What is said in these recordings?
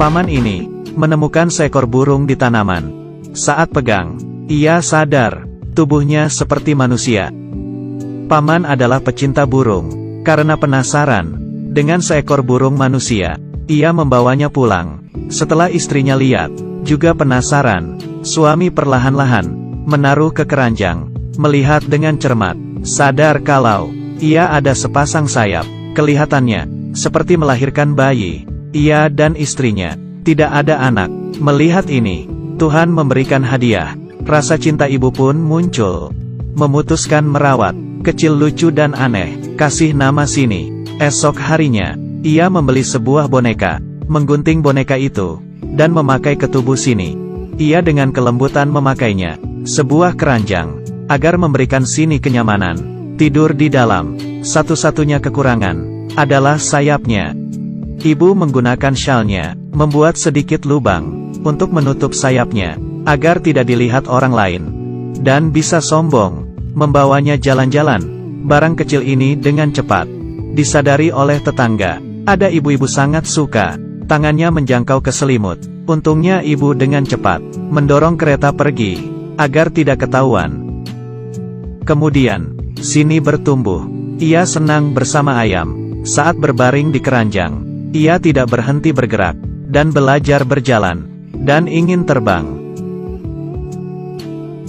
Paman ini menemukan seekor burung di tanaman. Saat pegang, ia sadar, tubuhnya seperti manusia. Paman adalah pecinta burung. Karena penasaran dengan seekor burung manusia, ia membawanya pulang. Setelah istrinya lihat, juga penasaran, suami perlahan-lahan menaruh ke keranjang, melihat dengan cermat, sadar kalau ia ada sepasang sayap. Kelihatannya seperti melahirkan bayi. Ia dan istrinya tidak ada anak. Melihat ini, Tuhan memberikan hadiah. Rasa cinta ibu pun muncul. Memutuskan merawat, kecil lucu dan aneh, kasih nama Sini. Esok harinya, ia membeli sebuah boneka, menggunting boneka itu, dan memakai ke tubuh Sini. Ia dengan kelembutan memakainya, sebuah keranjang, agar memberikan Sini kenyamanan. Tidur di dalam. Satu-satunya kekurangan adalah sayapnya. Ibu menggunakan syalnya, membuat sedikit lubang untuk menutup sayapnya, agar tidak dilihat orang lain, dan bisa sombong membawanya jalan-jalan. Barang kecil ini dengan cepat disadari oleh tetangga. Ada ibu-ibu sangat suka. Tangannya menjangkau ke selimut. Untungnya ibu dengan cepat mendorong kereta pergi, agar tidak ketahuan. Kemudian, Sini bertumbuh. Ia senang bersama ayam. Saat berbaring di keranjang, ia tidak berhenti bergerak, dan belajar berjalan, dan ingin terbang.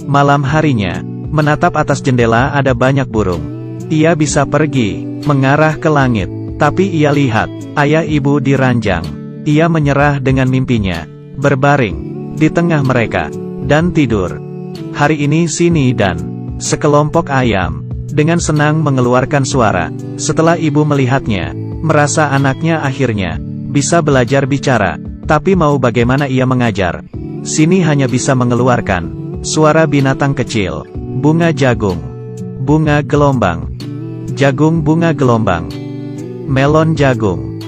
Malam harinya, menatap atas jendela ada banyak burung. Ia bisa pergi, mengarah ke langit, tapi ia lihat, ayah ibu di ranjang. Ia menyerah dengan mimpinya, berbaring di tengah mereka, dan tidur. Hari ini Sini dan sekelompok ayam dengan senang mengeluarkan suara. Setelah ibu melihatnya, merasa anaknya akhirnya bisa belajar bicara, tapi mau bagaimana ia mengajar. Sini hanya bisa mengeluarkan suara binatang kecil. Bunga jagung, bunga gelombang, jagung bunga gelombang, melon jagung.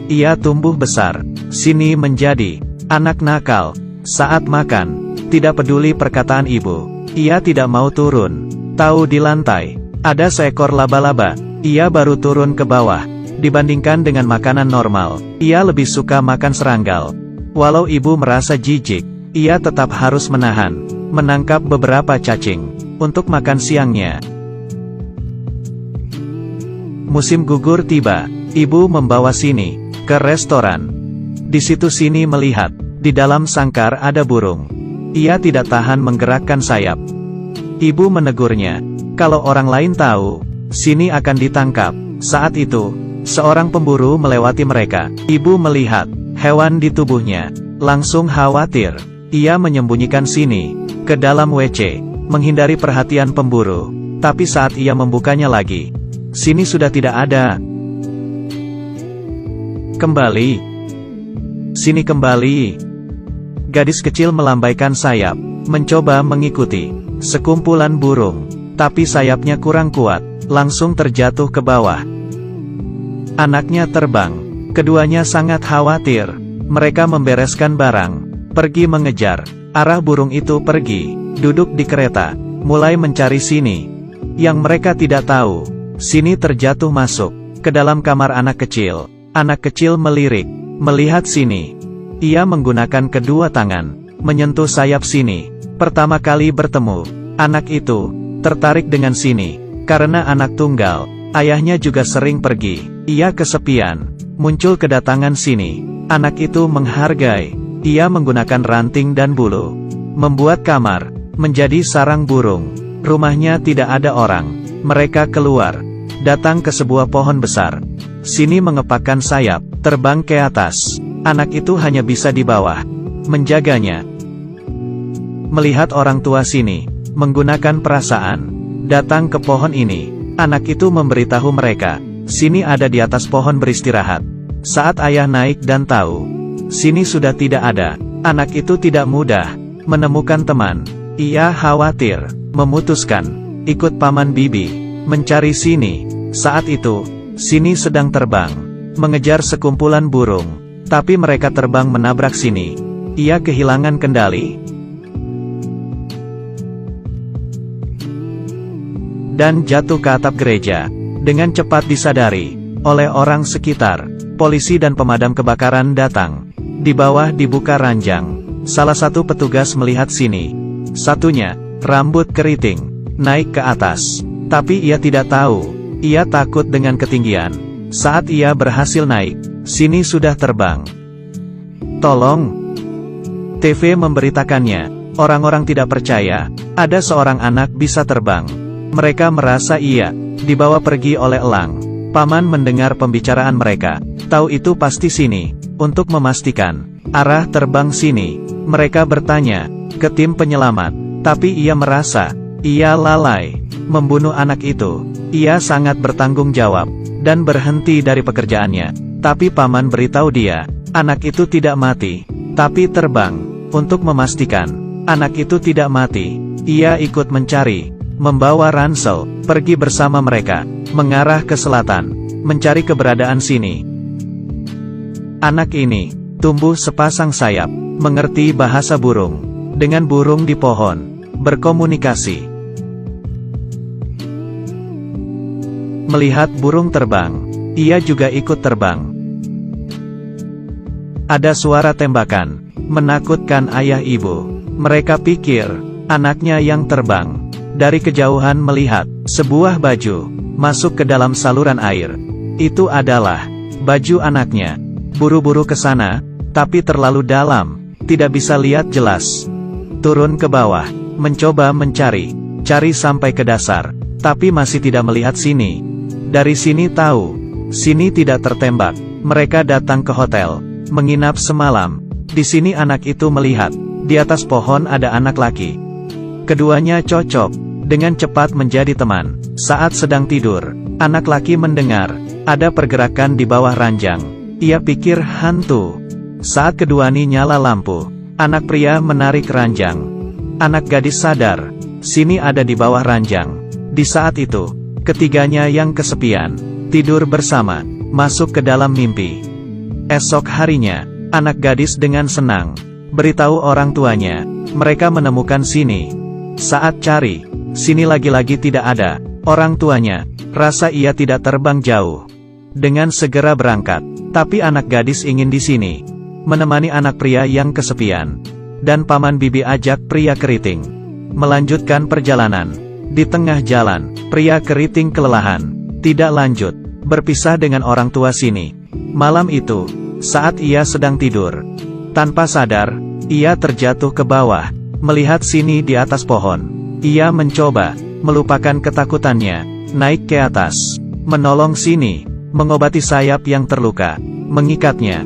Ia tumbuh besar. Sini menjadi anak nakal. Saat makan, tidak peduli perkataan ibu. Ia tidak mau turun. Tahu di lantai ada seekor laba-laba. Ia baru turun ke bawah. Dibandingkan dengan makanan normal, ia lebih suka makan seranggal. Walau ibu merasa jijik, ia tetap harus menangkap beberapa cacing untuk makan siangnya. Musim gugur tiba. Ibu membawa Sini ke restoran. Di situ Sini melihat, di dalam sangkar ada burung. Ia tidak tahan menggerakkan sayap. Ibu menegurnya. Kalau orang lain tahu, Sini akan ditangkap. Saat itu, seorang pemburu melewati mereka. Ibu melihat hewan di tubuhnya, langsung khawatir. Ia menyembunyikan Sini ke dalam WC, menghindari perhatian pemburu. Tapi saat ia membukanya lagi, Sini sudah tidak ada. Kembali. Sini kembali. Gadis kecil melambaikan sayap, mencoba mengikuti sekumpulan burung. Tapi sayapnya kurang kuat, langsung terjatuh ke bawah. Anaknya terbang. Keduanya sangat khawatir. Mereka membereskan barang, pergi mengejar. Arah burung itu pergi, duduk di kereta, mulai mencari Sini. Yang mereka tidak tahu, Sini terjatuh masuk ke dalam kamar anak kecil. Anak kecil melirik, melihat Sini. Ia menggunakan kedua tangan, menyentuh sayap Sini. Pertama kali bertemu, anak itu tertarik dengan Sini. Karena anak tunggal, ayahnya juga sering pergi. Ia kesepian. Muncul kedatangan Sini. Anak itu menghargai. Ia menggunakan ranting dan bulu, membuat kamar menjadi sarang burung. Rumahnya tidak ada orang. Mereka keluar, datang ke sebuah pohon besar. Sini mengepakkan sayap, terbang ke atas. Anak itu hanya bisa di bawah, menjaganya. Melihat orang tua Sini menggunakan perasaan, datang ke pohon ini. Anak itu memberitahu mereka, Sini ada di atas pohon beristirahat. Saat ayah naik dan tahu Sini sudah tidak ada, anak itu tidak mudah menemukan teman. Ia khawatir, memutuskan ikut paman bibi mencari Sini. Saat itu, Sini sedang terbang, mengejar sekumpulan burung. Tapi mereka terbang menabrak Sini. Ia kehilangan kendali dan jatuh ke atap gereja. Dengan cepat disadari oleh orang sekitar, polisi dan pemadam kebakaran datang. Di bawah dibuka ranjang. Salah satu petugas melihat sini. Satunya, rambut keriting, naik ke atas. Tapi ia tidak tahu. Ia takut dengan ketinggian. Saat ia berhasil naik, sini sudah terbang. Tolong! TV memberitakannya. Orang-orang tidak percaya, ada seorang anak bisa terbang. Mereka merasa ia dibawa pergi oleh elang. Paman mendengar pembicaraan mereka. Tahu itu pasti sini. Untuk memastikan arah terbang sini, mereka bertanya ke tim penyelamat. Tapi ia merasa ia lalai membunuh anak itu. Ia sangat bertanggung jawab dan berhenti dari pekerjaannya. Tapi paman beritahu dia, anak itu tidak mati, tapi terbang. Untuk memastikan anak itu tidak mati, ia ikut mencari, membawa ransel, pergi bersama mereka, mengarah ke selatan, mencari keberadaan sini. Anak ini tumbuh sepasang sayap, mengerti bahasa burung, dengan burung di pohon, berkomunikasi. Melihat burung terbang, ia juga ikut terbang. Ada suara tembakan, menakutkan ayah ibu. Mereka pikir, anaknya yang terbang. Dari kejauhan melihat, sebuah baju, masuk ke dalam saluran air. Itu adalah baju anaknya. Buru-buru ke sana, tapi terlalu dalam, tidak bisa lihat jelas. Turun ke bawah, mencoba mencari, cari sampai ke dasar, tapi masih tidak melihat sini. Dari sini tahu, sini tidak tertembak. Mereka datang ke hotel, menginap semalam. Di sini anak itu melihat, di atas pohon ada anak laki. Keduanya cocok, dengan cepat menjadi teman. Saat sedang tidur, anak laki mendengar, ada pergerakan di bawah ranjang. Ia pikir hantu. Saat keduanya nyala lampu, anak pria menarik ranjang. Anak gadis sadar, sini ada di bawah ranjang. Di saat itu, ketiganya yang kesepian, tidur bersama, masuk ke dalam mimpi. Esok harinya, anak gadis dengan senang beritahu orang tuanya, mereka menemukan sini. Saat cari, sini lagi-lagi tidak ada. Orang tuanya rasa ia tidak terbang jauh. Dengan segera berangkat, tapi anak gadis ingin di sini, menemani anak pria yang kesepian. Dan paman bibi ajak pria keriting melanjutkan perjalanan. Di tengah jalan, pria keriting kelelahan, tidak lanjut, berpisah dengan orang tua sini. Malam itu, saat ia sedang tidur, tanpa sadar, ia terjatuh ke bawah, melihat sini di atas pohon. Ia mencoba melupakan ketakutannya, naik ke atas, menolong sini, mengobati sayap yang terluka, mengikatnya.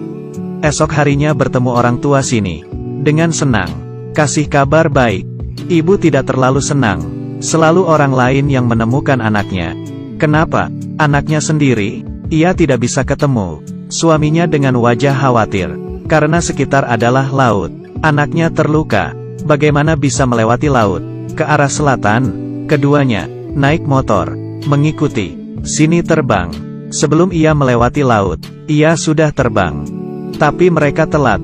Esok harinya bertemu orang tua sini, dengan senang, kasih kabar baik. Ibu tidak terlalu senang, selalu orang lain yang menemukan anaknya. Kenapa? Anaknya sendiri, ia tidak bisa ketemu. Suaminya dengan wajah khawatir, karena sekitar adalah laut. Anaknya terluka, bagaimana bisa melewati laut? Ke arah selatan, keduanya naik motor, mengikuti, sini terbang. Sebelum ia melewati laut, ia sudah terbang. Tapi mereka telat.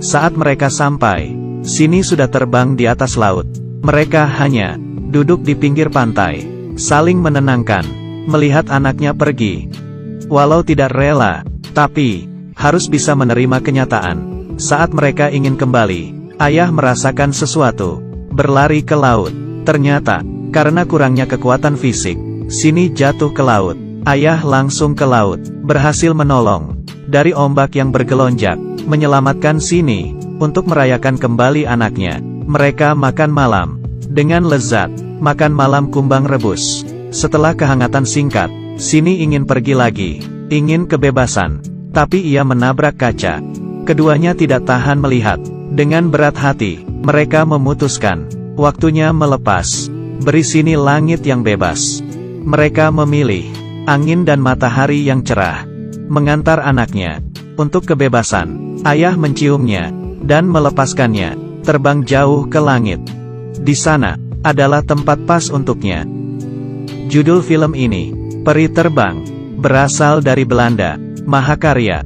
Saat mereka sampai, sini sudah terbang di atas laut. Mereka hanya duduk di pinggir pantai, saling menenangkan, melihat anaknya pergi. Walau tidak rela, tapi harus bisa menerima kenyataan. Saat mereka ingin kembali, ayah merasakan sesuatu, berlari ke laut. Ternyata, karena kurangnya kekuatan fisik, sini jatuh ke laut. Ayah langsung ke laut, berhasil menolong dari ombak yang bergelonjak, menyelamatkan sini, untuk merayakan kembali anaknya. Mereka makan malam, dengan lezat, makan malam kumbang rebus. Setelah kehangatan singkat, sini ingin pergi lagi, ingin kebebasan, tapi ia menabrak kaca. Keduanya tidak tahan melihat, dengan berat hati, mereka memutuskan, waktunya melepas, beri sini langit yang bebas. Mereka memilih angin dan matahari yang cerah, mengantar anaknya untuk kebebasan. Ayah menciumnya dan melepaskannya, terbang jauh ke langit. Di sana adalah tempat pas untuknya. Judul film ini, Peri Terbang, berasal dari Belanda, Mahakarya.